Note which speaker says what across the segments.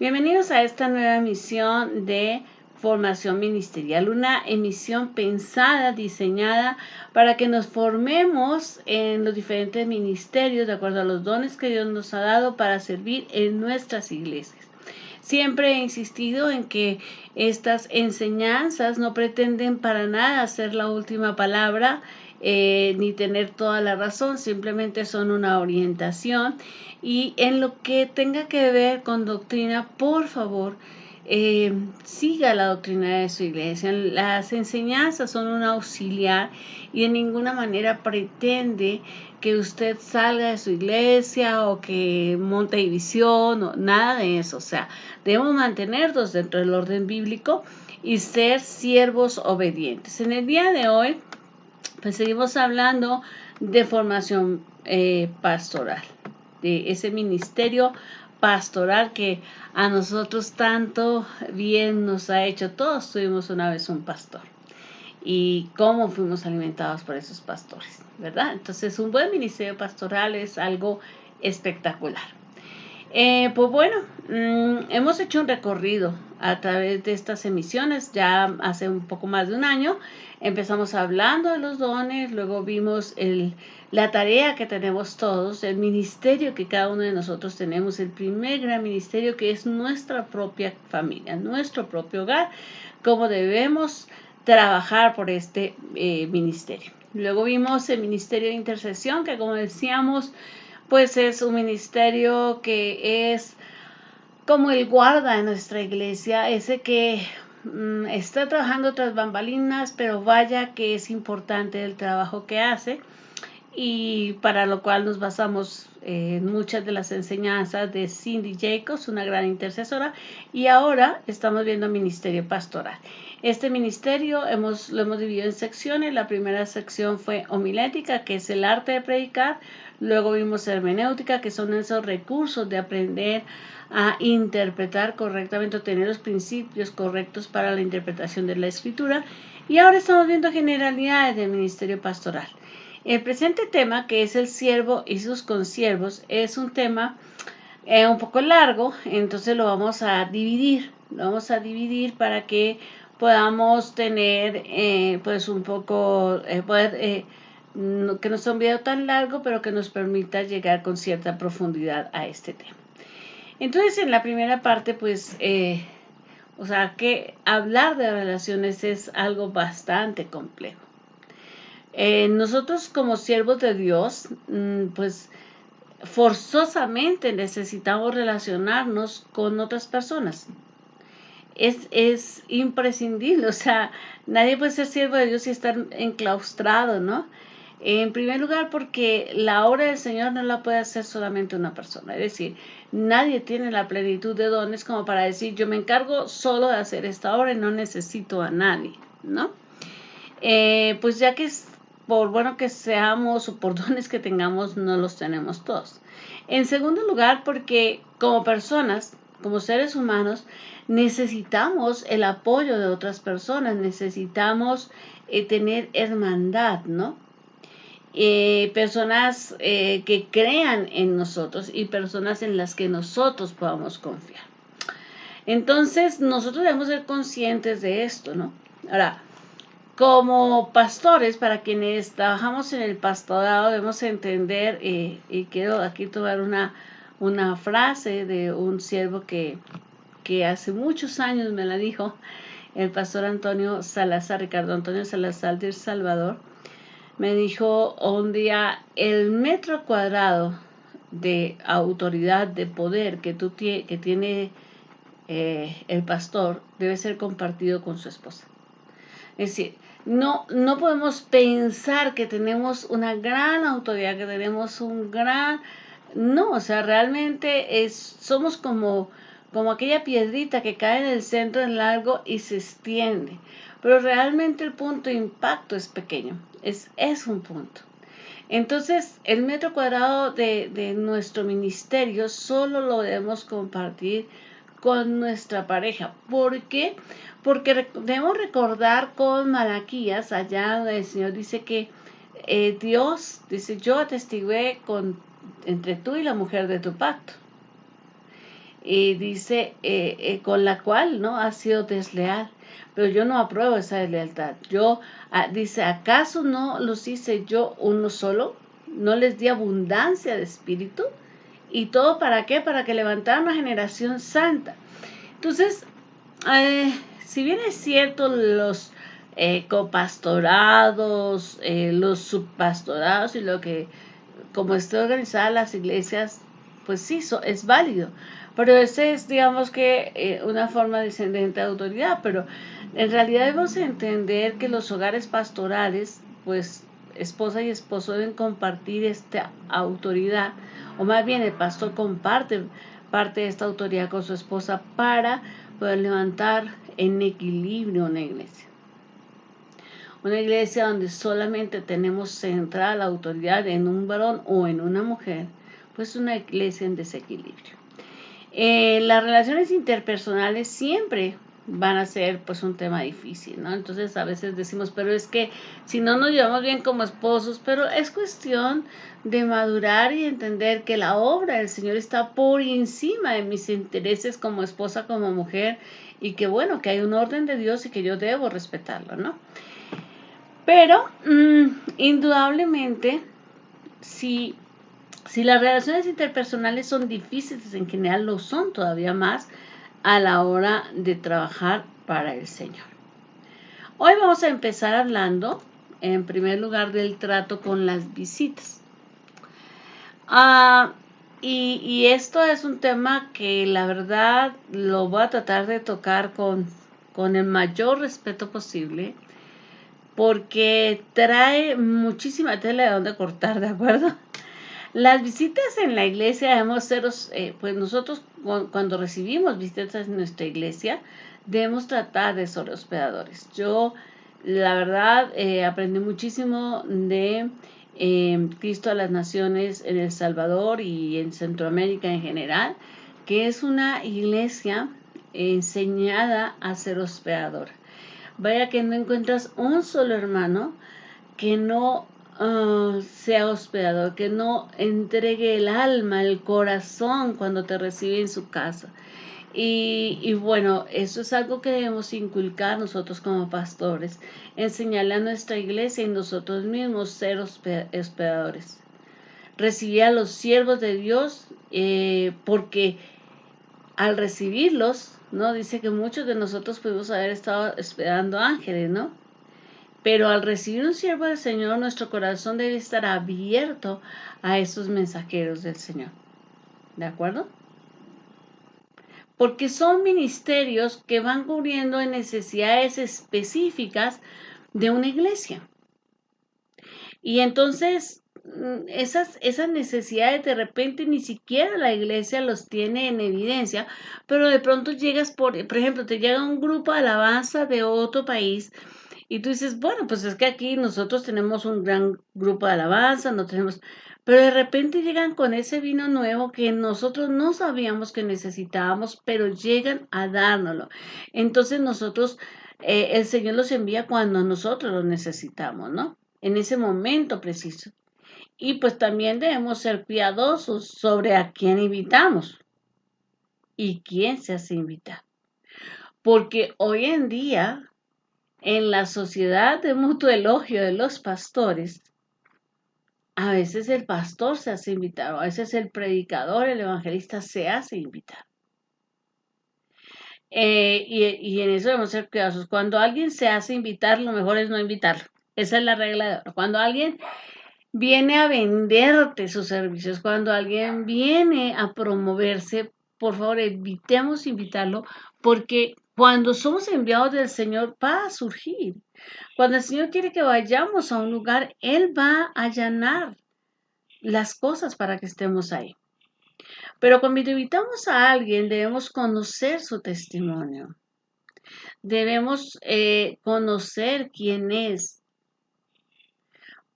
Speaker 1: Bienvenidos a esta nueva emisión de Formación Ministerial, una emisión pensada, diseñada para que nos formemos en los diferentes ministerios de acuerdo a los dones que Dios nos ha dado para servir en nuestras iglesias. Siempre he insistido en que estas enseñanzas no pretenden para nada ser la última palabra, ni tener toda la razón, simplemente son una orientación. Y en lo que tenga que ver con doctrina, por favor, siga la doctrina de su iglesia. Las enseñanzas son un auxiliar y de ninguna manera pretende que usted salga de su iglesia o que monte división o nada de eso. O sea, debemos mantenernos dentro del orden bíblico y ser siervos obedientes. En el día de hoy, pues seguimos hablando de formación pastoral, de ese ministerio pastoral que a nosotros tanto bien nos ha hecho. Todos tuvimos una vez un pastor y cómo fuimos alimentados por esos pastores, ¿verdad? Entonces, un buen ministerio pastoral es algo espectacular. Pues bueno, hemos hecho un recorrido a través de estas emisiones ya hace un poco más de un año. Empezamos hablando de los dones, luego vimos la tarea que tenemos todos, el ministerio que cada uno de nosotros tenemos, el primer gran ministerio que es nuestra propia familia, nuestro propio hogar, cómo debemos trabajar por este ministerio. Luego vimos el ministerio de intercesión, que como decíamos, pues es un ministerio que es como el guarda de nuestra iglesia, ese que está trabajando tras bambalinas, pero vaya que es importante el trabajo que hace, y para lo cual nos basamos en muchas de las enseñanzas de Cindy Jacobs, una gran intercesora, y ahora estamos viendo ministerio pastoral. Este ministerio lo hemos dividido en secciones. La primera sección fue homilética, que es el arte de predicar. Luego vimos hermenéutica, que son esos recursos de aprender a interpretar correctamente o tener los principios correctos para la interpretación de la escritura. Y ahora estamos viendo generalidades del ministerio pastoral. El presente tema, que es el siervo y sus consiervos, es un tema un poco largo, entonces lo vamos a dividir. Lo vamos a dividir para que podamos tener pues un poco, que no sea un video tan largo, pero que nos permita llegar con cierta profundidad a este tema. Entonces, en la primera parte, pues, o sea, que hablar de relaciones es algo bastante complejo. Nosotros como siervos de Dios, pues forzosamente necesitamos relacionarnos con otras personas. Es imprescindible, o sea, nadie puede ser siervo de Dios y estar enclaustrado, ¿no? En primer lugar, porque la obra del Señor no la puede hacer solamente una persona. Es decir, nadie tiene la plenitud de dones como para decir, yo me encargo solo de hacer esta obra y no necesito a nadie, ¿no? Pues ya que por bueno que seamos o por dones que tengamos, no los tenemos todos. En segundo lugar, porque como personas, como seres humanos, necesitamos el apoyo de otras personas, necesitamos tener hermandad, ¿no? Personas que crean en nosotros y personas en las que nosotros podamos confiar. Entonces, nosotros debemos ser conscientes de esto, ¿no? Ahora, como pastores, para quienes trabajamos en el pastorado, debemos entender, y quiero aquí tomar una frase de un siervo que hace muchos años me la dijo, el pastor Antonio Salazar, Ricardo Antonio Salazar de El Salvador, me dijo un día, el metro cuadrado de autoridad, de poder que tiene el pastor, debe ser compartido con su esposa. Es decir, no podemos pensar que tenemos una gran autoridad, que tenemos un gran... No, o sea, realmente somos como aquella piedrita que cae en el centro en largo y se extiende. Pero realmente el punto de impacto es pequeño, es un punto. Entonces, el metro cuadrado de nuestro ministerio solo lo debemos compartir con nuestra pareja. ¿Por qué? Porque debemos recordar con Malaquías, allá el Señor dice que Dios dice, yo atestigué entre tú y la mujer de tu pacto. y dice, con la cual, ¿no? Ha sido desleal. Pero yo no apruebo esa deslealtad. Dice, ¿acaso no los hice yo uno solo? ¿No les di abundancia de espíritu? ¿Y todo para qué? Para que levantaran una generación santa. Entonces, si bien es cierto, los copastorados, los subpastorados y lo que, como esté organizadas las iglesias, pues sí, es válido. Pero ese es, digamos que, una forma descendente de autoridad. Pero en realidad debemos entender que los hogares pastorales, pues esposa y esposo deben compartir esta autoridad, o más bien el pastor comparte parte de esta autoridad con su esposa para poder levantar en equilibrio una iglesia. Una iglesia donde solamente tenemos centrada la autoridad en un varón o en una mujer, pues una iglesia en desequilibrio. Las relaciones interpersonales siempre van a ser pues un tema difícil, ¿no? Entonces a veces decimos, pero es que si no nos llevamos bien como esposos, pero es cuestión de madurar y entender que la obra del Señor está por encima de mis intereses como esposa, como mujer, y que bueno, que hay un orden de Dios y que yo debo respetarlo, ¿no? Pero indudablemente, si las relaciones interpersonales son difíciles, en general lo son todavía más a la hora de trabajar para el Señor. Hoy vamos a empezar hablando, en primer lugar, del trato con las visitas. Y esto es un tema que la verdad lo voy a tratar de tocar con el mayor respeto posible, porque trae muchísima tela de donde cortar, ¿de acuerdo? Las visitas en la iglesia debemos ser, pues nosotros cuando recibimos visitas en nuestra iglesia, debemos tratar de ser hospedadores. Yo, la verdad, aprendí muchísimo de Cristo a las Naciones en El Salvador y en Centroamérica en general, que es una iglesia enseñada a ser hospedadora. Vaya que no encuentras un solo hermano que no sea hospedador, que no entregue el alma, el corazón cuando te recibe en su casa. Y bueno, eso es algo que debemos inculcar nosotros como pastores, enseñarle a nuestra iglesia y nosotros mismos ser hospedadores. Recibir a los siervos de Dios, porque al recibirlos, ¿no? Dice que muchos de nosotros pudimos haber estado hospedando ángeles, ¿no? Pero al recibir un siervo del Señor, nuestro corazón debe estar abierto a esos mensajeros del Señor. ¿De acuerdo? Porque son ministerios que van cubriendo en necesidades específicas de una iglesia. Y entonces esas necesidades de repente ni siquiera la iglesia los tiene en evidencia, pero de pronto llegas, por ejemplo, te llega un grupo de alabanza de otro país. Y tú dices, bueno, pues es que aquí nosotros tenemos un gran grupo de alabanza, no tenemos, pero de repente llegan con ese vino nuevo que nosotros no sabíamos que necesitábamos, pero llegan a dárnoslo. Entonces nosotros, el Señor los envía cuando nosotros los necesitamos, ¿no? En ese momento preciso. Y pues también debemos ser cuidadosos sobre a quién invitamos y quién se hace invitar. Porque hoy en día en la sociedad de mutuo elogio de los pastores, a veces el pastor se hace invitar, a veces el predicador, el evangelista se hace invitar. Y en eso debemos ser cuidadosos. Cuando alguien se hace invitar, lo mejor es no invitarlo. Esa es la regla de oro. Cuando alguien viene a venderte sus servicios, cuando alguien viene a promoverse, por favor, evitemos invitarlo, porque cuando somos enviados del Señor va a surgir. Cuando el Señor quiere que vayamos a un lugar, Él va a allanar las cosas para que estemos ahí. Pero cuando invitamos a alguien, debemos conocer su testimonio. Debemos conocer quién es.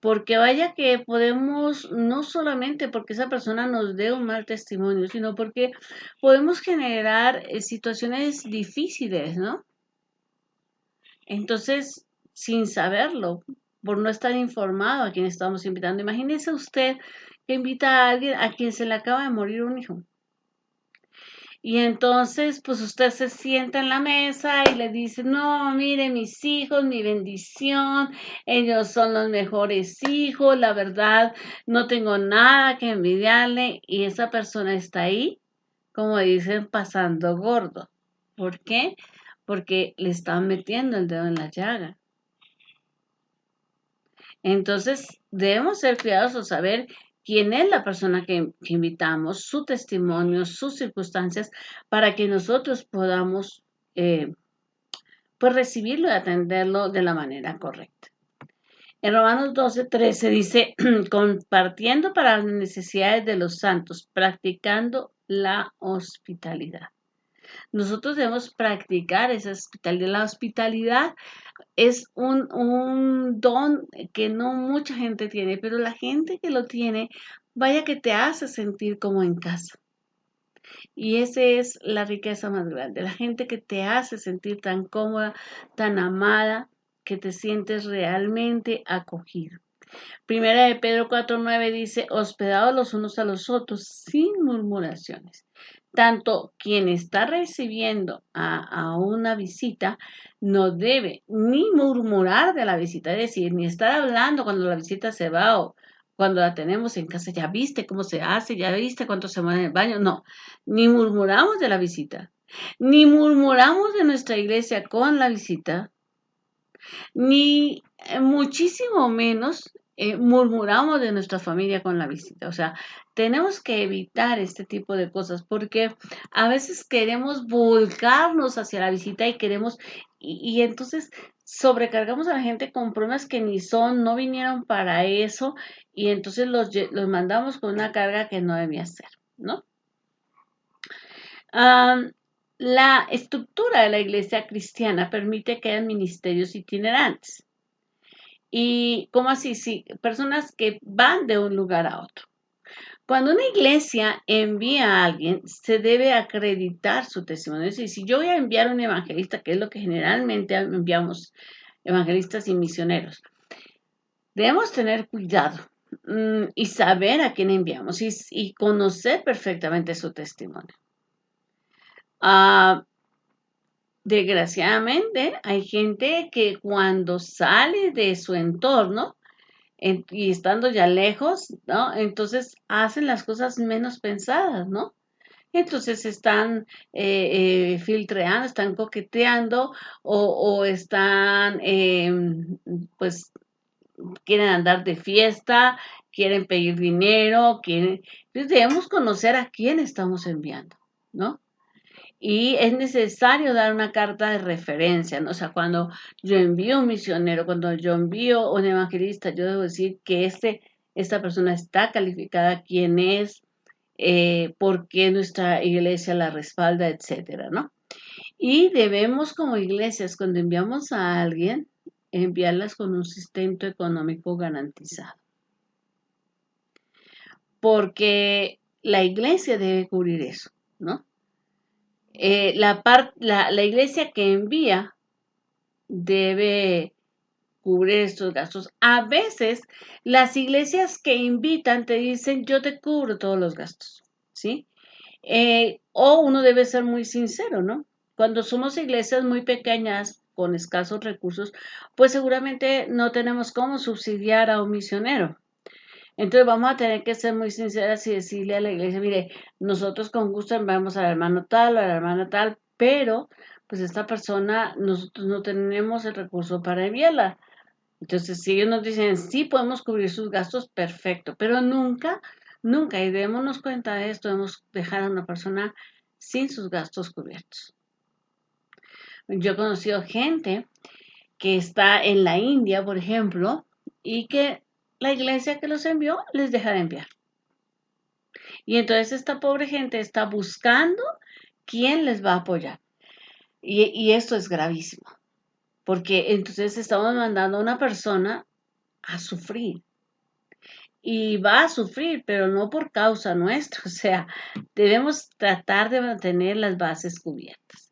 Speaker 1: Porque vaya que podemos, no solamente porque esa persona nos dé un mal testimonio, sino porque podemos generar situaciones difíciles, ¿no? Entonces, sin saberlo, por no estar informado a quien estamos invitando. Imagínese usted que invita a alguien a quien se le acaba de morir un hijo. Y entonces, pues usted se sienta en la mesa y le dice, no, mire, mis hijos, mi bendición, ellos son los mejores hijos, la verdad, no tengo nada que envidiarle. Y esa persona está ahí, como dicen, pasando gordo. ¿Por qué? Porque le están metiendo el dedo en la llaga. Entonces, debemos ser cuidadosos, saber quién es la persona que invitamos, su testimonio, sus circunstancias, para que nosotros podamos pues recibirlo y atenderlo de la manera correcta. En Romanos 12:13 dice, compartiendo para las necesidades de los santos, practicando la hospitalidad. Nosotros debemos practicar esa hospitalidad. La hospitalidad es un don que no mucha gente tiene, pero la gente que lo tiene, vaya que te hace sentir como en casa. Y esa es la riqueza más grande, la gente que te hace sentir tan cómoda, tan amada, que te sientes realmente acogido. Primera de Pedro 4:9 dice, hospedados los unos a los otros sin murmuraciones. Tanto quien está recibiendo a una visita no debe ni murmurar de la visita, es decir, ni estar hablando cuando la visita se va o cuando la tenemos en casa, ya viste cómo se hace, ya viste cuánto se mueve en el baño, no, ni murmuramos de la visita, ni murmuramos de nuestra iglesia con la visita, ni muchísimo menos murmuramos de nuestra familia con la visita. O sea, tenemos que evitar este tipo de cosas porque a veces queremos volcarnos hacia la visita y queremos, y entonces sobrecargamos a la gente con problemas que ni son, no vinieron para eso, y entonces los mandamos con una carga que no debía ser, ¿no? Am, la estructura de la iglesia cristiana permite que hayan ministerios itinerantes. ¿Y cómo así? Sí, personas que van de un lugar a otro. Cuando una iglesia envía a alguien, se debe acreditar su testimonio. Es decir, si yo voy a enviar a un evangelista, que es lo que generalmente enviamos evangelistas y misioneros, debemos tener cuidado y saber a quién enviamos y conocer perfectamente su testimonio. Ah, desgraciadamente, hay gente que cuando sale de su entorno, y estando ya lejos, ¿no? Entonces hacen las cosas menos pensadas, ¿no? Entonces están filtreando, están coqueteando o están, pues, quieren andar de fiesta, quieren pedir dinero, quieren... Entonces debemos conocer a quién estamos enviando, ¿no? Y es necesario dar una carta de referencia, ¿no? O sea, cuando yo envío un misionero, cuando yo envío un evangelista, yo debo decir que esta persona está calificada, quién es, por qué nuestra iglesia la respalda, etcétera, ¿no? Y debemos como iglesias, cuando enviamos a alguien, enviarlas con un sustento económico garantizado. Porque la iglesia debe cubrir eso, ¿no? La iglesia que envía debe cubrir estos gastos. A veces las iglesias que invitan te dicen, yo te cubro todos los gastos, ¿sí? O uno debe ser muy sincero, ¿no? Cuando somos iglesias muy pequeñas, con escasos recursos, pues seguramente no tenemos cómo subsidiar a un misionero. Entonces vamos a tener que ser muy sinceras y decirle a la iglesia, mire, nosotros con gusto enviamos al hermano tal o a la hermana tal, pero pues esta persona, nosotros no tenemos el recurso para enviarla. Entonces, si ellos nos dicen, sí, podemos cubrir sus gastos, perfecto, pero nunca, nunca, y démonos cuenta de esto, debemos dejar a una persona sin sus gastos cubiertos. Yo he conocido gente que está en la India, por ejemplo, y que la iglesia que los envió les deja de enviar. Y entonces esta pobre gente está buscando quién les va a apoyar. Y esto es gravísimo, porque entonces estamos mandando a una persona a sufrir. Y va a sufrir, pero no por causa nuestra. O sea, debemos tratar de mantener las bases cubiertas.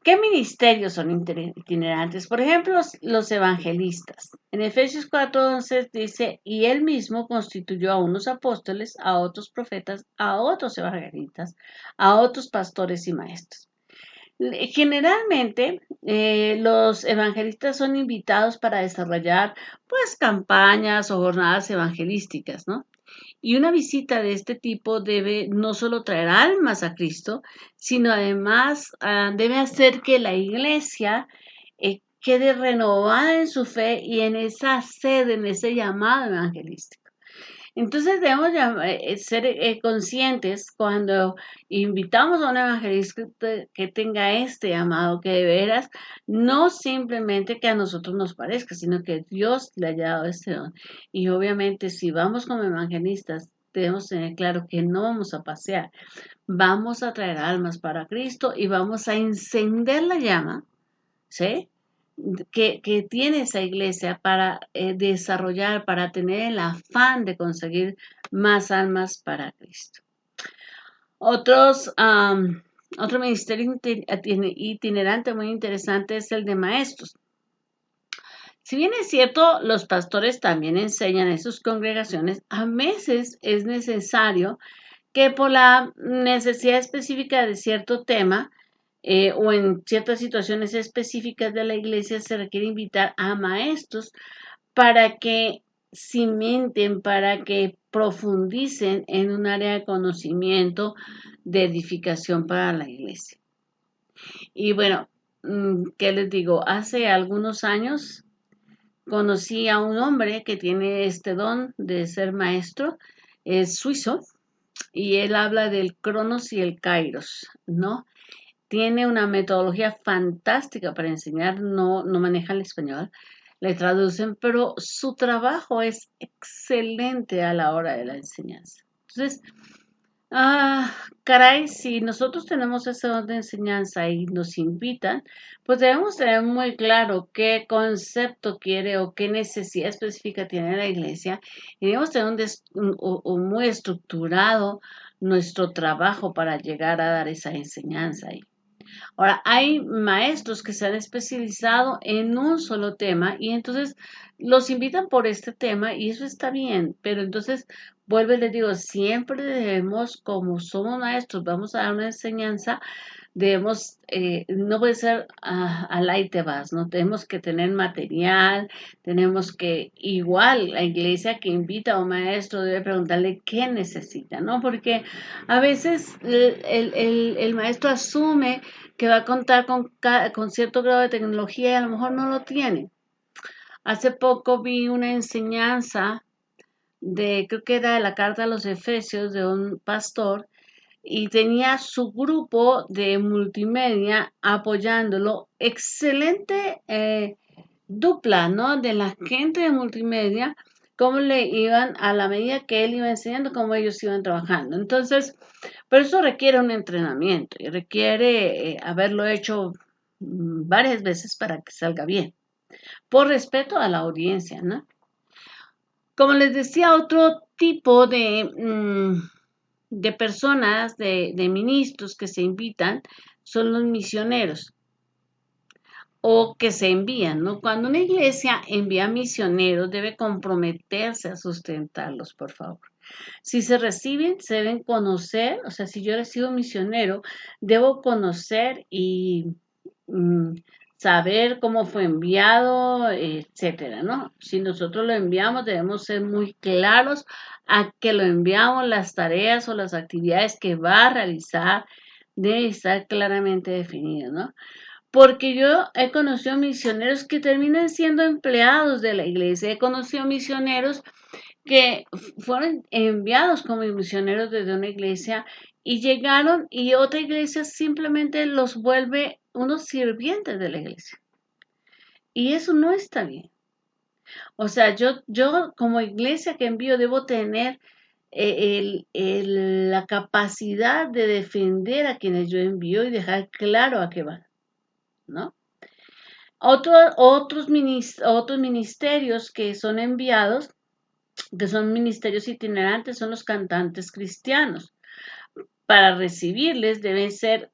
Speaker 1: ¿Qué ministerios son itinerantes? Por ejemplo, los evangelistas. En Efesios 4:11 dice, y él mismo constituyó a unos apóstoles, a otros profetas, a otros evangelistas, a otros pastores y maestros. Generalmente, los evangelistas son invitados para desarrollar, pues, campañas o jornadas evangelísticas, ¿no? Y una visita de este tipo debe no solo traer almas a Cristo, sino además debe hacer que la iglesia quede renovada en su fe y en esa sed, en ese llamado evangelístico. Entonces debemos ser conscientes cuando invitamos a un evangelista que tenga este llamado, que de veras no simplemente que a nosotros nos parezca, sino que Dios le haya dado este don. Y obviamente si vamos como evangelistas, debemos tener claro que no vamos a pasear, vamos a traer almas para Cristo y vamos a encender la llama, ¿sí? Que tiene esa iglesia para desarrollar, para tener el afán de conseguir más almas para Cristo. Otro ministerio itinerante muy interesante es el de maestros. Si bien es cierto, los pastores también enseñan en sus congregaciones, a veces es necesario que por la necesidad específica de cierto tema o en ciertas situaciones específicas de la iglesia se requiere invitar a maestros para que cimenten, para que profundicen en un área de conocimiento, de edificación para la iglesia. Y bueno, ¿qué les digo? Hace algunos años conocí a un hombre que tiene este don de ser maestro, es suizo, y él habla del Cronos y el Kairos, ¿no? Tiene una metodología fantástica para enseñar, no maneja el español, le traducen, pero su trabajo es excelente a la hora de la enseñanza. Entonces, caray, si nosotros tenemos ese don de enseñanza y nos invitan, pues debemos tener muy claro qué concepto quiere o qué necesidad específica tiene la iglesia y debemos tener un muy estructurado nuestro trabajo para llegar a dar esa enseñanza ahí. Ahora, hay maestros que se han especializado en un solo tema y entonces los invitan por este tema y eso está bien, pero entonces vuelvo y les digo, siempre debemos, como somos maestros, vamos a dar una enseñanza, debemos, no puede ser al ahí te vas, ¿no? Tenemos que tener material, tenemos que, igual, la iglesia que invita a un maestro debe preguntarle qué necesita, ¿no? Porque a veces el maestro asume que va a contar con cierto grado de tecnología y a lo mejor no lo tiene. Hace poco vi una enseñanza creo que era de la carta a los Efesios, de un pastor, y tenía su grupo de multimedia apoyándolo. Excelente dupla, ¿no? De la gente de multimedia, cómo le iban a la medida que él iba enseñando, cómo ellos iban trabajando. Entonces, pero eso requiere un entrenamiento y requiere haberlo hecho varias veces para que salga bien, por respeto a la audiencia, ¿no? Como les decía, otro tipo de personas, de ministros que se invitan, son los misioneros o que se envían, ¿no? Cuando una iglesia envía misioneros, debe comprometerse a sustentarlos, por favor. Si se reciben, se deben conocer, o sea, si yo recibo un misionero, debo conocer y mm, saber cómo fue enviado, etcétera, ¿no? Si nosotros lo enviamos, debemos ser muy claros a que lo enviamos, las tareas o las actividades que va a realizar deben estar claramente definidas, ¿no? Porque yo he conocido misioneros que terminan siendo empleados de la iglesia, he conocido misioneros que fueron enviados como misioneros desde una iglesia y llegaron y otra iglesia simplemente los vuelve unos sirvientes de la iglesia. Y eso no está bien. O sea, yo como iglesia que envío debo tener la capacidad de defender a quienes yo envío y dejar claro a qué van, ¿no? Otros ministerios que son enviados, que son ministerios itinerantes, son los cantantes cristianos. Para recibirles deben ser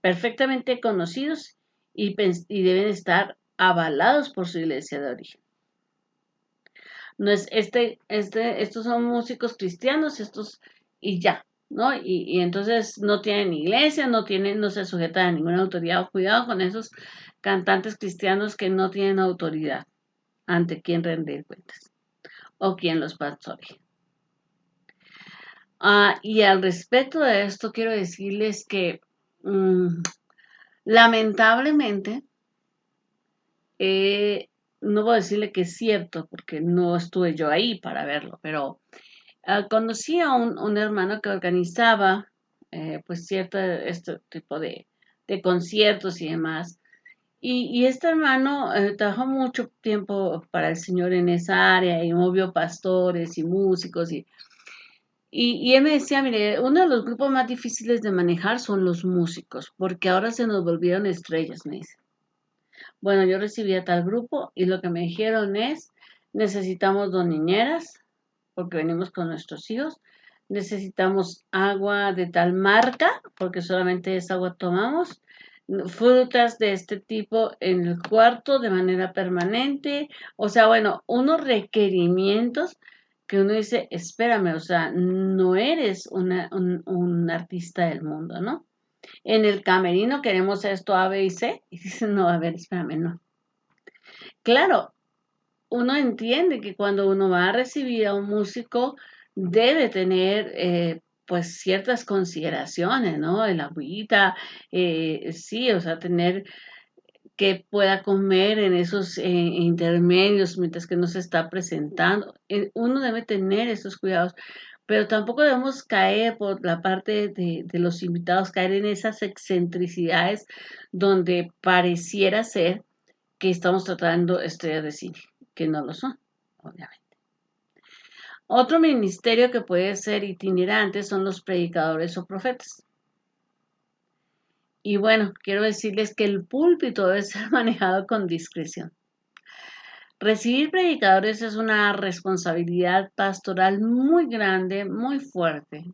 Speaker 1: perfectamente conocidos y deben estar avalados por su iglesia de origen. No es estos son músicos cristianos, estos y ya, ¿no? Y entonces no tienen iglesia, no se sujetan a ninguna autoridad. Cuidado con esos cantantes cristianos que no tienen autoridad ante quien rendir cuentas o quien los pastorea. Y al respecto de esto quiero decirles que lamentablemente, no voy a decirle que es cierto porque no estuve yo ahí para verlo, pero conocí a un hermano que organizaba pues cierto este tipo de conciertos y demás. Y este hermano trabajó mucho tiempo para el Señor en esa área y movió pastores y músicos y él me decía, mire, uno de los grupos más difíciles de manejar son los músicos, porque ahora se nos volvieron estrellas, me dice. Bueno, yo recibí a tal grupo y lo que me dijeron es, necesitamos dos niñeras, porque venimos con nuestros hijos, necesitamos agua de tal marca, porque solamente esa agua tomamos, frutas de este tipo en el cuarto de manera permanente, o sea, bueno, unos requerimientos que uno dice, espérame, o sea, no eres un artista del mundo, ¿no? En el camerino queremos esto A, B y C, y dicen, no, a ver, espérame, no. Claro, uno entiende que cuando uno va a recibir a un músico debe tener pues ciertas consideraciones, ¿no? El agüita, sí, o sea, tener que pueda comer en esos intermedios mientras que no se está presentando. Uno debe tener esos cuidados, pero tampoco debemos caer por la parte de los invitados, caer en esas excentricidades donde pareciera ser que estamos tratando estrellas de cine, que no lo son, obviamente. Otro ministerio que puede ser itinerante son los predicadores o profetas. Y bueno, quiero decirles que el púlpito debe ser manejado con discreción. Recibir predicadores es una responsabilidad pastoral muy grande, muy fuerte,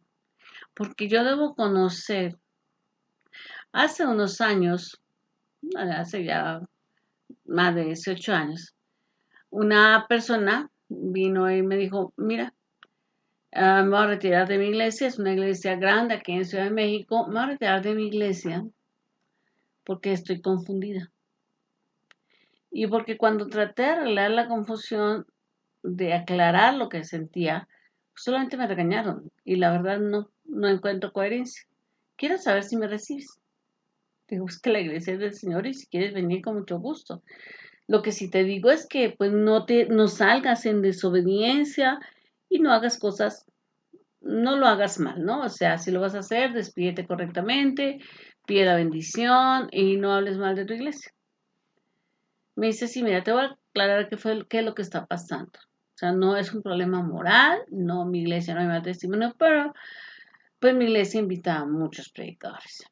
Speaker 1: porque yo debo conocer, hace unos años, hace ya más de 18 años, una persona vino y me dijo, mira, me voy a retirar de mi iglesia, es una iglesia grande aquí en Ciudad de México, me voy a retirar de mi iglesia porque estoy confundida. Y porque cuando traté de arreglar la confusión, de aclarar lo que sentía, solamente me regañaron y la verdad no encuentro coherencia. Quiero saber si me recibes. Digo, es que la iglesia es del Señor y si quieres venir con mucho gusto. Lo que sí te digo es que pues no salgas en desobediencia y no hagas cosas, no lo hagas mal, ¿no? O sea, si lo vas a hacer, despídete correctamente, pide la bendición y no hables mal de tu iglesia. Me dice, sí, mira, te voy a aclarar qué es lo que está pasando. O sea, no es un problema moral, no, mi iglesia no hay más testimonio, pero pues mi iglesia invita a muchos predicadores.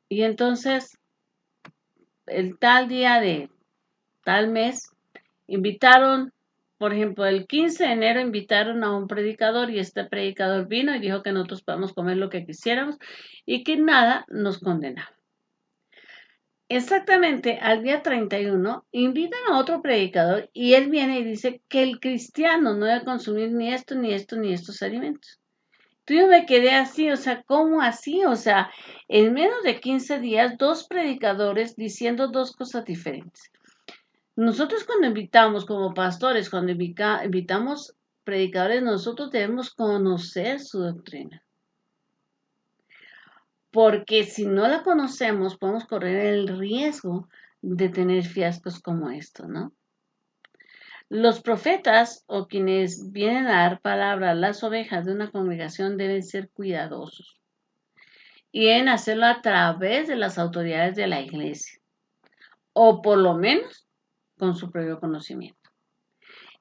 Speaker 1: Y entonces, el tal día de tal mes, invitaron, por ejemplo, el 15 de enero invitaron a un predicador y este predicador vino y dijo que nosotros podemos comer lo que quisiéramos y que nada nos condenaba. Exactamente, al día 31 invitan a otro predicador y él viene y dice que el cristiano no debe consumir ni esto, ni esto, ni estos alimentos. Yo me quedé así, o sea, ¿cómo así? O sea, en menos de 15 días, dos predicadores diciendo dos cosas diferentes. Nosotros cuando invitamos como pastores, cuando invitamos predicadores, nosotros debemos conocer su doctrina. Porque si no la conocemos, podemos correr el riesgo de tener fiascos como esto, ¿no? Los profetas o quienes vienen a dar palabra a las ovejas de una congregación deben ser cuidadosos y deben hacerlo a través de las autoridades de la iglesia o por lo menos con su propio conocimiento.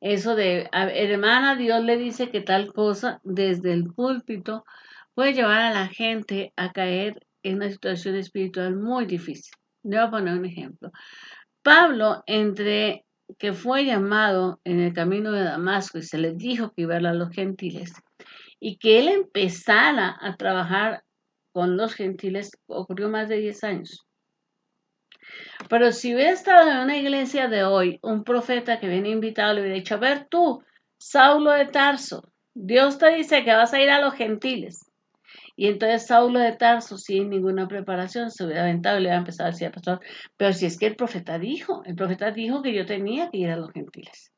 Speaker 1: Eso de, hermana, Dios le dice que tal cosa desde el púlpito puede llevar a la gente a caer en una situación espiritual muy difícil. Le voy a poner un ejemplo. Pablo, entre que fue llamado en el camino de Damasco y se le dijo que iba a los gentiles y que él empezara a trabajar con los gentiles ocurrió más de 10 años. Pero si hubiera estado en una iglesia de hoy, un profeta que viene invitado le hubiera dicho, a ver tú, Saulo de Tarso, Dios te dice que vas a ir a los gentiles. Y entonces Saulo de Tarso, sin ninguna preparación, se hubiera aventado y le hubiera empezado a decir al pastor, pero si es que el profeta dijo que yo tenía que ir a los gentiles.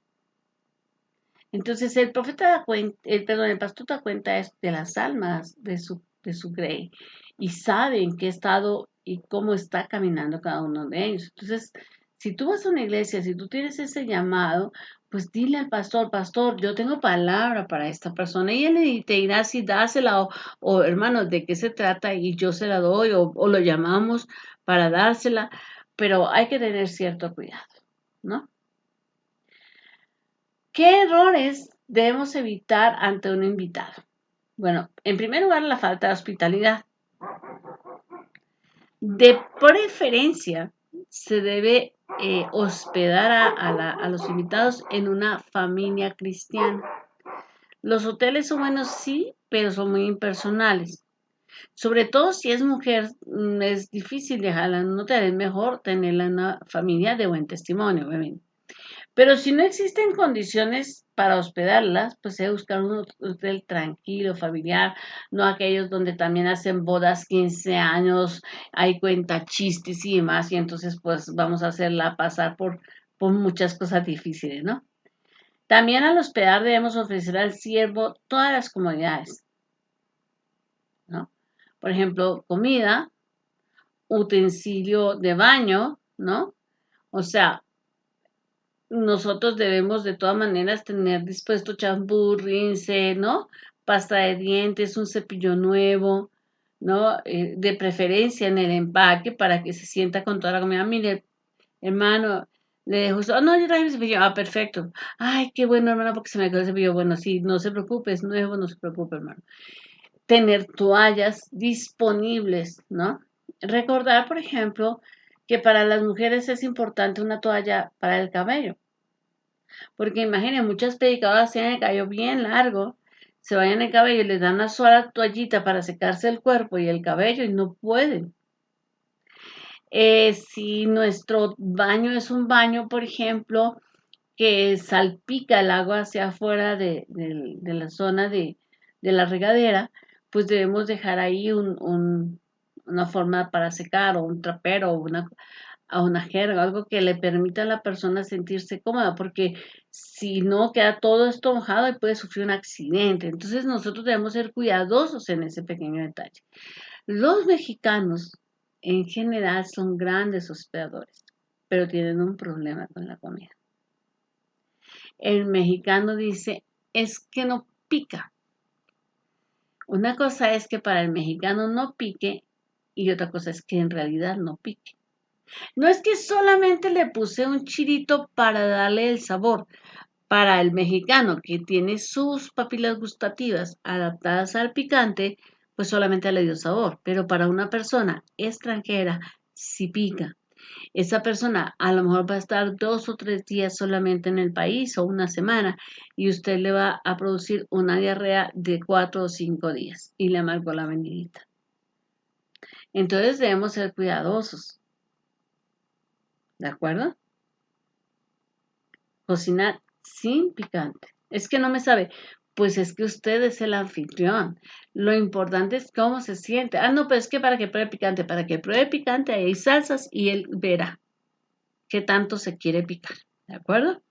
Speaker 1: Entonces el profeta da cuenta, el pastor da cuenta de las almas de su grey y sabe en qué estado y cómo está caminando cada uno de ellos. Entonces, si tú vas a una iglesia, si tú tienes ese llamado, pues dile al pastor, pastor, yo tengo palabra para esta persona y él te dirá si dásela o hermano, de qué se trata y yo se la doy o lo llamamos para dársela, pero hay que tener cierto cuidado, ¿no? ¿Qué errores debemos evitar ante un invitado? Bueno, en primer lugar, la falta de hospitalidad. De preferencia, se debe hospedar a los invitados en una familia cristiana. Los hoteles son buenos, sí, pero son muy impersonales. Sobre todo si es mujer, es difícil dejarla en un hotel, es mejor tenerla en una familia de buen testimonio, obviamente. Pero si no existen condiciones para hospedarlas, pues se debe buscar un hotel tranquilo, familiar, no aquellos donde también hacen bodas, 15 años, hay cuenta chistes y demás, y entonces pues vamos a hacerla pasar por muchas cosas difíciles, ¿no? También al hospedar debemos ofrecer al siervo todas las comodidades, ¿no? Por ejemplo, comida, utensilio de baño, ¿no? O sea, nosotros debemos de todas maneras tener dispuesto champú, rinse, ¿no? Pasta de dientes, un cepillo nuevo, ¿no? De preferencia en el empaque para que se sienta con toda la comida. Mire, hermano, le dejo esto. Oh, no, yo traje mi cepillo. Ah, perfecto. Ay, qué bueno, hermano, porque se me quedó el cepillo. Bueno, sí, no se preocupe, es nuevo, no se preocupe, hermano. Tener toallas disponibles, ¿no? Recordar, por ejemplo, que para las mujeres es importante una toalla para el cabello. Porque imaginen, muchas predicadoras tienen el cabello bien largo, se vayan el cabello y les dan una sola toallita para secarse el cuerpo y el cabello y no pueden. Si nuestro baño es un baño, por ejemplo, que salpica el agua hacia afuera de la zona de la regadera, pues debemos dejar ahí una forma para secar o un trapero o a una jerga, algo que le permita a la persona sentirse cómoda, porque si no queda todo esto mojado y puede sufrir un accidente. Entonces nosotros debemos ser cuidadosos en ese pequeño detalle. Los mexicanos en general son grandes hospedadores, pero tienen un problema con la comida. El mexicano dice, es que no pica. Una cosa es que para el mexicano no pique y otra cosa es que en realidad no pique. No es que solamente le puse un chilito para darle el sabor. Para el mexicano que tiene sus papilas gustativas adaptadas al picante, pues solamente le dio sabor. Pero para una persona extranjera, sí pica. Esa persona a lo mejor va a estar 2 o 3 días solamente en el país o una semana y usted le va a producir una diarrea de 4 o 5 días y le amargó la venidita. Entonces debemos ser cuidadosos, ¿de acuerdo? Cocinar sin picante. Es que no me sabe. Pues es que usted es el anfitrión. Lo importante es cómo se siente. Ah, no, pero es que para que pruebe picante, para que pruebe picante hay salsas y él verá qué tanto se quiere picar. ¿De acuerdo?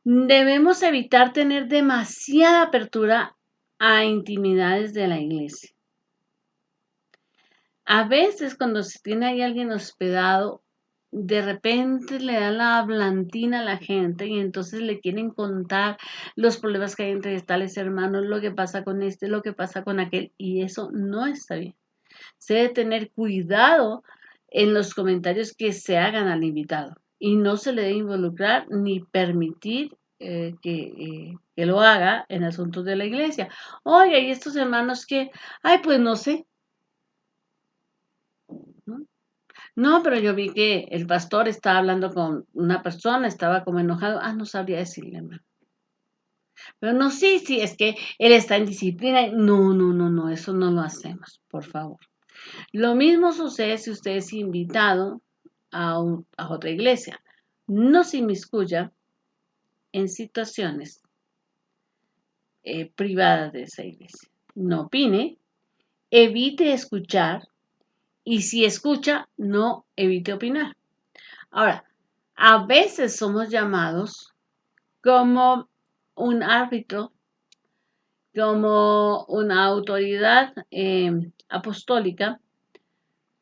Speaker 1: Debemos evitar tener demasiada apertura a intimidades de la iglesia. A veces cuando se tiene ahí alguien hospedado, de repente le da la hablantina a la gente y entonces le quieren contar los problemas que hay entre tales hermanos, lo que pasa con este, lo que pasa con aquel, y eso no está bien. Se debe tener cuidado en los comentarios que se hagan al invitado y no se le debe involucrar ni permitir que lo haga en asuntos de la iglesia. Oye, y estos hermanos que, ay, pues no sé, ¿no? No, pero yo vi que el pastor estaba hablando con una persona, estaba como enojado. Ah, no sabría decirle, hermano. Pero no, sí, sí, es que él está en disciplina. No, no, no, no, eso no lo hacemos, por favor. Lo mismo sucede si usted es invitado a otra iglesia. No se inmiscuya en situaciones privadas de esa iglesia. No opine, evite escuchar y si escucha, no evite opinar. Ahora, a veces somos llamados como un árbitro, como una autoridad apostólica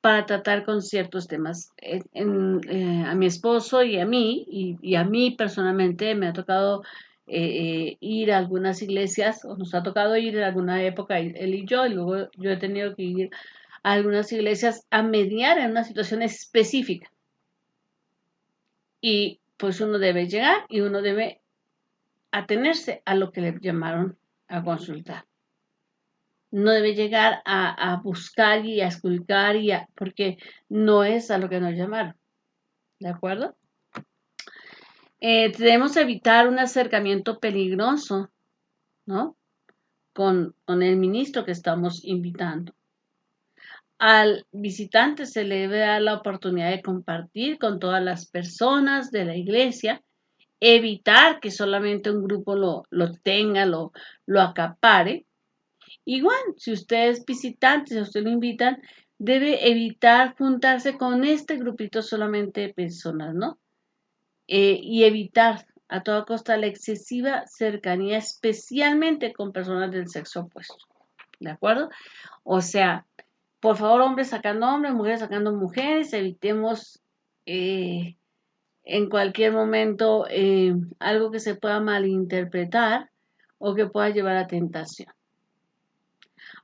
Speaker 1: para tratar con ciertos temas. A mi esposo y a mí, y a mí personalmente me ha tocado ir a algunas iglesias, o nos ha tocado ir en alguna época, él y luego yo he tenido que ir a algunas iglesias a mediar en una situación específica. Y pues uno debe llegar y uno debe atenerse a lo que le llamaron a consultar. No debe llegar a buscar y a esculcar porque no es a lo que nos llamaron. ¿De acuerdo? Debemos evitar un acercamiento peligroso, ¿no? Con el ministro que estamos invitando. Al visitante se le debe dar la oportunidad de compartir con todas las personas de la iglesia, evitar que solamente un grupo lo tenga, lo acapare. Igual, si usted es visitante, si a usted lo invitan, debe evitar juntarse con este grupito solamente de personas, ¿no? Y evitar a toda costa la excesiva cercanía, especialmente con personas del sexo opuesto. ¿De acuerdo? O sea, por favor, hombres sacando hombres, mujeres sacando mujeres, evitemos en cualquier momento algo que se pueda malinterpretar o que pueda llevar a tentación.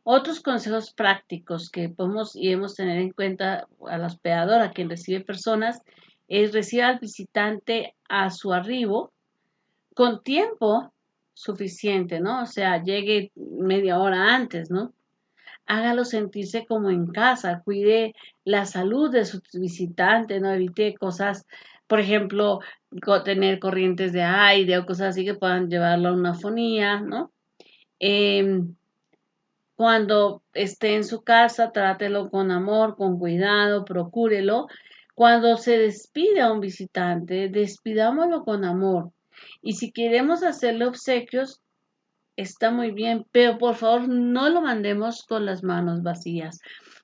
Speaker 1: Otros consejos prácticos que podemos y debemos tener en cuenta al hospedador, a quien recibe personas, es recibir al visitante a su arribo con tiempo suficiente, ¿no? O sea, llegue media hora antes, ¿no? Hágalo sentirse como en casa, cuide la salud de su visitante, no evite cosas, por ejemplo, tener corrientes de aire o cosas así que puedan llevarlo a una fonía, ¿no? Cuando esté en su casa, trátelo con amor, con cuidado, procúrelo. Cuando se despide a un visitante, despidámoslo con amor. Y si queremos hacerle obsequios, está muy bien, pero por favor no lo mandemos con las manos vacías,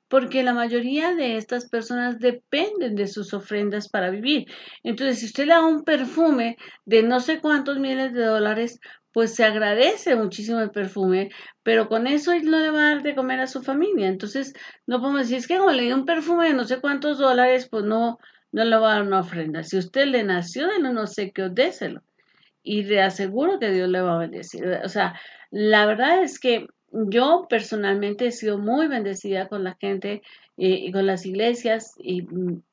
Speaker 1: porque la mayoría de estas personas dependen de sus ofrendas para vivir. Entonces, si usted le da un perfume de no sé cuántos miles de dólares, pues se agradece muchísimo el perfume, pero con eso no le va a dar de comer a su familia. Entonces, no podemos decir, es que como le di un perfume de no sé cuántos dólares, pues no le va a dar una ofrenda. Si usted le nació de un obsequio, déselo y le aseguro que Dios le va a bendecir. O sea, la verdad es que yo personalmente he sido muy bendecida con la gente y con las iglesias y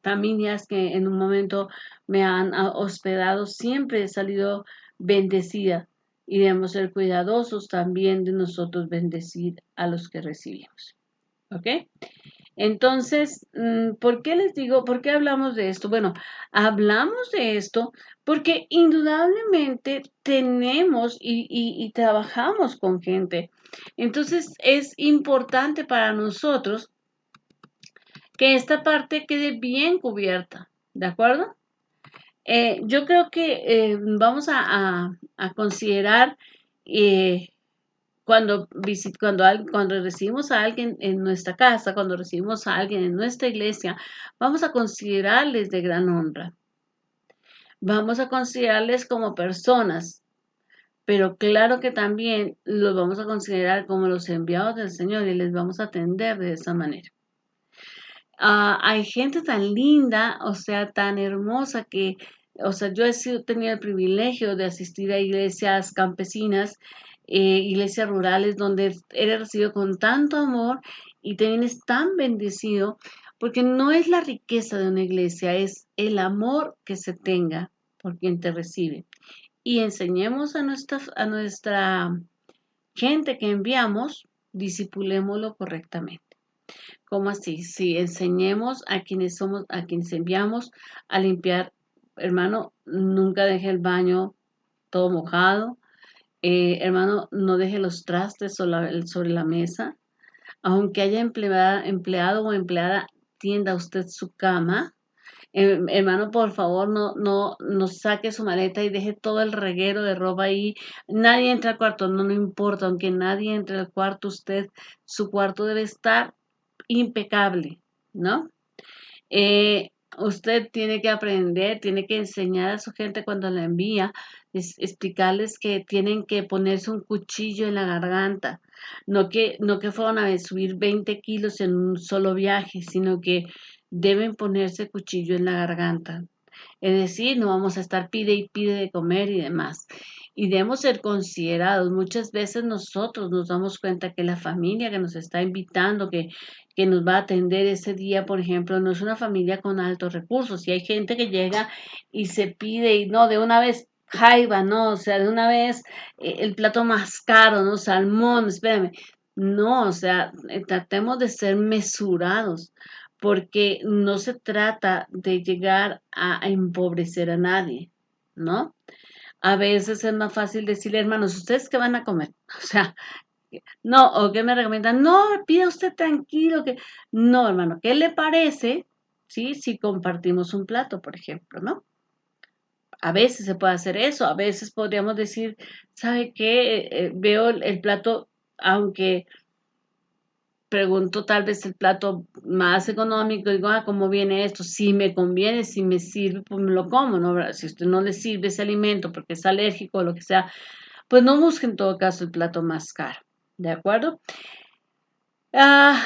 Speaker 1: familias que en un momento me han hospedado. Siempre he salido bendecida y debemos ser cuidadosos también de nosotros bendecir a los que recibimos. ¿Ok? Entonces, ¿por qué les digo, por qué hablamos de esto? Bueno, hablamos de esto porque indudablemente tenemos y trabajamos con gente. Entonces, es importante para nosotros que esta parte quede bien cubierta, ¿de acuerdo? Yo creo que vamos a considerar eh, cuando recibimos a alguien en nuestra casa, cuando recibimos a alguien en nuestra iglesia, vamos a considerarles de gran honra. Vamos a considerarles como personas, pero claro que también los vamos a considerar como los enviados del Señor y les vamos a atender de esa manera. Hay gente tan linda, o sea, tan hermosa o sea, yo tenido el privilegio de asistir a iglesias campesinas, iglesias rurales, donde eres recibido con tanto amor y también es tan bendecido, porque no es la riqueza de una iglesia, es el amor que se tenga por quien te recibe. Y enseñemos a nuestra gente que enviamos, disipulémoslo correctamente. ¿Cómo así? Si enseñemos a quienes enviamos a limpiar, hermano, nunca deje el baño todo mojado. Hermano, no deje los trastes sobre la mesa. Aunque haya empleado o empleada, tienda usted su cama. Hermano, por favor, no saque su maleta y deje todo el reguero de ropa ahí. Nadie entra al cuarto, no importa, aunque nadie entre al cuarto, su cuarto debe estar impecable, ¿no? Usted tiene que aprender, tiene que enseñar a su gente cuando la envía, explicarles que tienen que ponerse un cuchillo en la garganta, no que fueron a subir 20 kilos en un solo viaje, sino que deben ponerse cuchillo en la garganta. Es decir, no vamos a estar pide y pide de comer y demás. Y debemos ser considerados. Muchas veces nosotros nos damos cuenta que la familia que nos está invitando, que nos va a atender ese día, por ejemplo, no es una familia con altos recursos. Y hay gente que llega y se pide y no, de una vez jaiba, ¿no? O sea, de una vez el plato más caro, ¿no? Salmón, espérame. No, o sea, tratemos de ser mesurados porque no se trata de llegar a empobrecer a nadie, ¿no? A veces es más fácil decirle, hermanos, ¿ustedes qué van a comer? O sea, no, o que me recomiendan, no, pida usted tranquilo, que no, hermano, ¿qué le parece? Sí, si compartimos un plato, por ejemplo, ¿no? A veces se puede hacer eso, a veces podríamos decir, ¿sabe qué? Veo el plato, aunque pregunto tal vez el plato más económico, digo, ¿cómo viene esto? Si me conviene, si me sirve, pues me lo como, ¿no? ¿Verdad? Si a usted no le sirve ese alimento porque es alérgico o lo que sea, pues no busque en todo caso el plato más caro, ¿de acuerdo? Ah,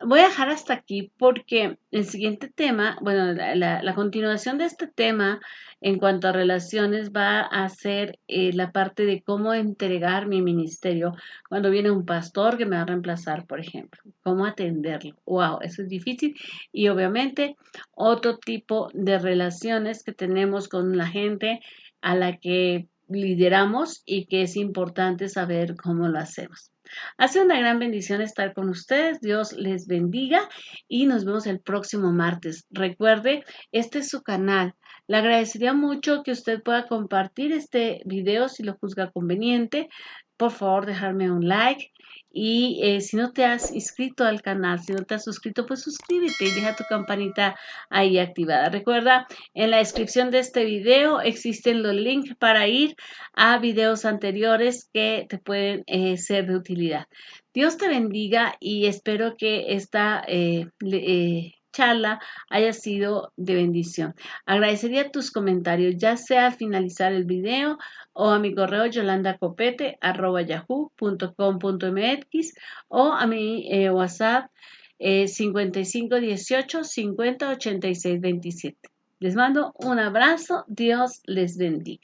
Speaker 1: voy a dejar hasta aquí porque el siguiente tema, bueno, la continuación de este tema en cuanto a relaciones va a ser la parte de cómo entregar mi ministerio cuando viene un pastor que me va a reemplazar, por ejemplo, cómo atenderlo. Wow, eso es difícil y obviamente otro tipo de relaciones que tenemos con la gente a la que lideramos y que es importante saber cómo lo hacemos. Ha sido una gran bendición estar con ustedes. Dios les bendiga y nos vemos el próximo martes. Recuerde, este es su canal. Le agradecería mucho que usted pueda compartir este video si lo juzga conveniente. Por favor, dejarme un like. Y si no te has inscrito al canal, si no te has suscrito, pues suscríbete y deja tu campanita ahí activada. Recuerda, en la descripción de este video existen los links para ir a videos anteriores que te pueden ser de utilidad. Dios te bendiga y espero que esta charla haya sido de bendición. Agradecería tus comentarios, ya sea al finalizar el video o a mi correo yolandacopete@yahoo.com.mx o a mi WhatsApp 5518 50 86 27. Les mando un abrazo, Dios les bendiga.